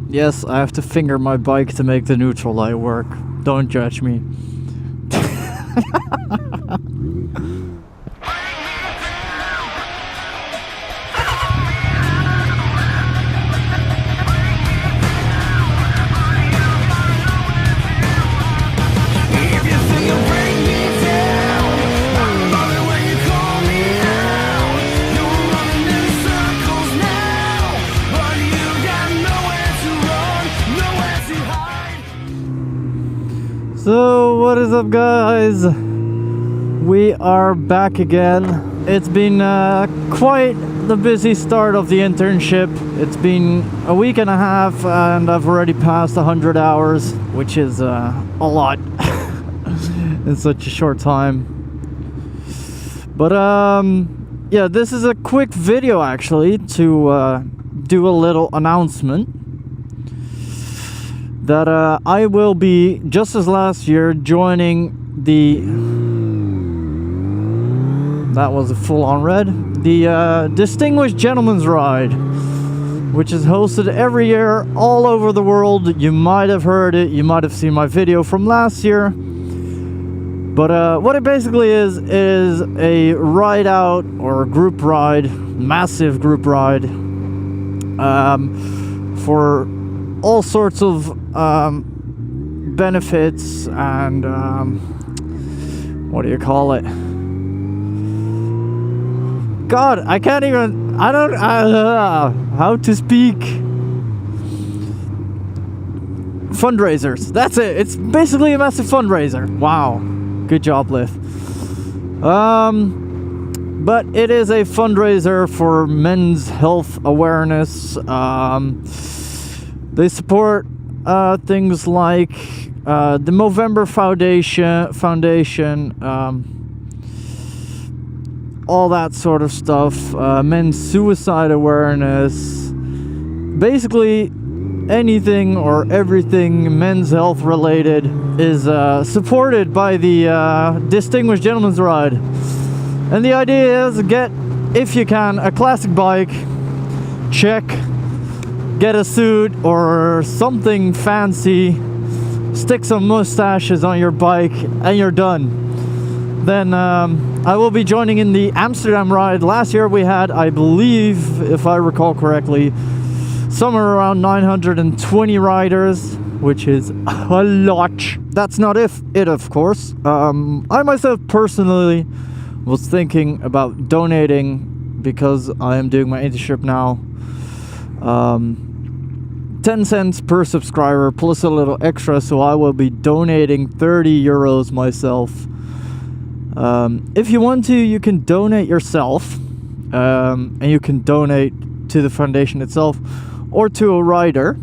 Yes, I have to finger my bike to make the neutral light work. Don't judge me. So what is up, guys? We are back again. It's been quite the busy start of the internship. It's been a week and a half and I've already passed 100 hours, which is a lot in such a short time. But yeah, this is a quick video actually to do a little announcement that I will be, just as last year, joining the, that was a full-on red, the Distinguished Gentleman's Ride, which is hosted every year all over the world. You might have heard it, you might have seen my video from last year. But what it basically is a ride out, or a group ride, massive group ride, for all sorts of benefits and what do you call it? God, I can't even, I don't how to speak. Fundraisers, that's it. It's basically a massive fundraiser. Wow, good job, Liv. But it is a fundraiser for men's health awareness. They support things like the Movember Foundation, all that sort of stuff, men's suicide awareness, basically anything or everything men's health related is supported by the Distinguished Gentleman's Ride. And the idea is get, if you can, a classic bike, check. Get a suit or something fancy, stick some mustaches on your bike, and you're done. Then I will be joining in the Amsterdam ride. Last year we had, I believe, if I recall correctly, somewhere around 920 riders, which is a lot. That's not it, of course. I myself personally was thinking about donating, because I am doing my internship now. 10 cents per subscriber plus a little extra, so I will be donating 30 euros myself. If you want to, you can donate yourself, and you can donate to the foundation itself or to a rider.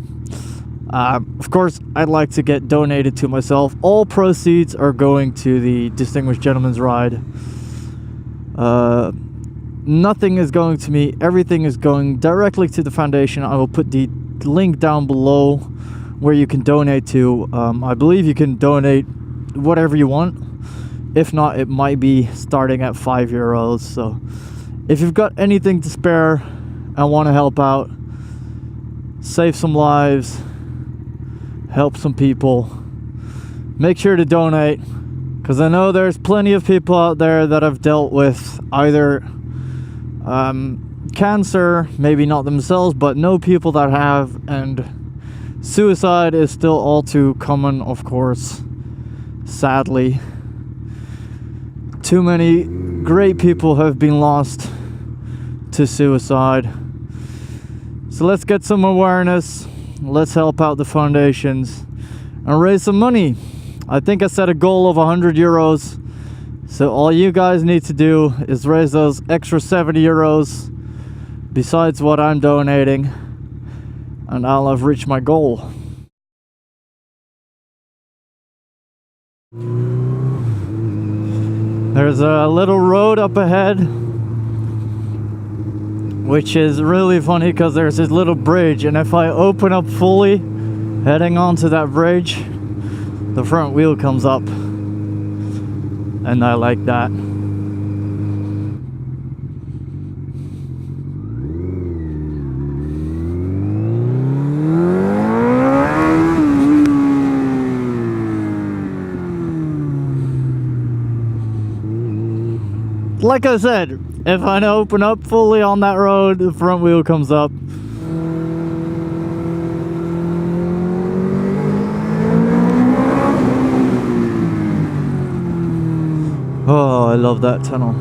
Of course, I'd like to get donated to myself. All proceeds are going to the Distinguished Gentleman's Ride. Nothing is going to me, everything is going directly to the foundation. I will put the link down below where you can donate to. I believe you can donate whatever you want. If not, it might be starting at 5 euros. So if you've got anything to spare and want to help out, save some lives, help some people, make sure to donate, because I know there's plenty of people out there that have dealt with either cancer, maybe not themselves, but know people that have, and suicide is still all too common, of course, sadly. Too many great people have been lost to suicide. So let's get some awareness, let's help out the foundations and raise some money. I think I set a goal of 100 euros. So all you guys need to do is raise those extra 70 euros besides what I'm donating, and I'll have reached my goal. There's a little road up ahead, which is really funny because there's this little bridge, and if I open up fully, heading onto that bridge, the front wheel comes up. And I like that. like I said, if I open up fully on that road, the front wheel comes up. Oh, I love that tunnel.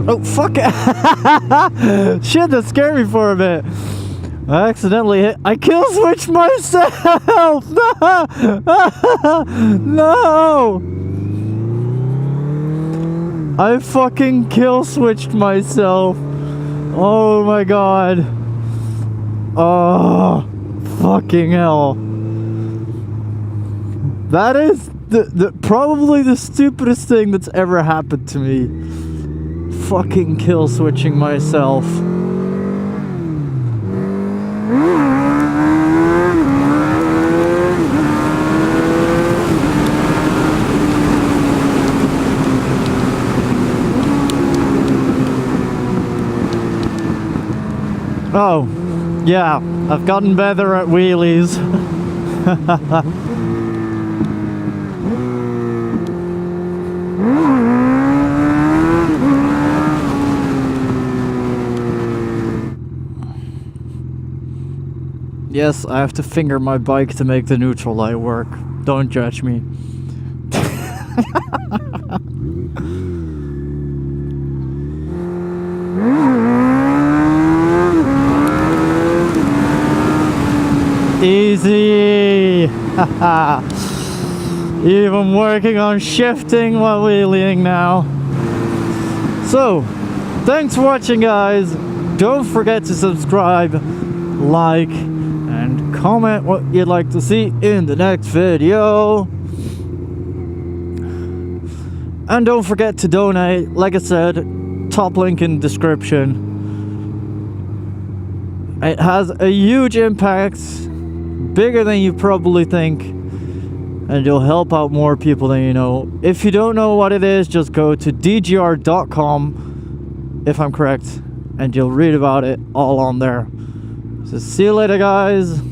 Oh, fuck it. Shit, that scared me for a bit. I accidentally hit. I kill switched myself. No. I fucking kill switched myself. Oh my god. Oh, fucking hell. That is probably the stupidest thing that's ever happened to me. Fucking kill switching myself. Oh, yeah, I've gotten better at wheelies. Yes, I have to finger my bike to make the neutral light work. Don't judge me. Easy! Even working on shifting while wheeling now. So, thanks for watching, guys. Don't forget to subscribe, like, and comment what you'd like to see in the next video. And don't forget to donate. Like I said, top link in description. It has a huge impact, bigger than you probably think, and you'll help out more people than you know. If you don't know what it is, just go to DGR.com, if I'm correct, and you'll read about it all on there. So see you later, guys.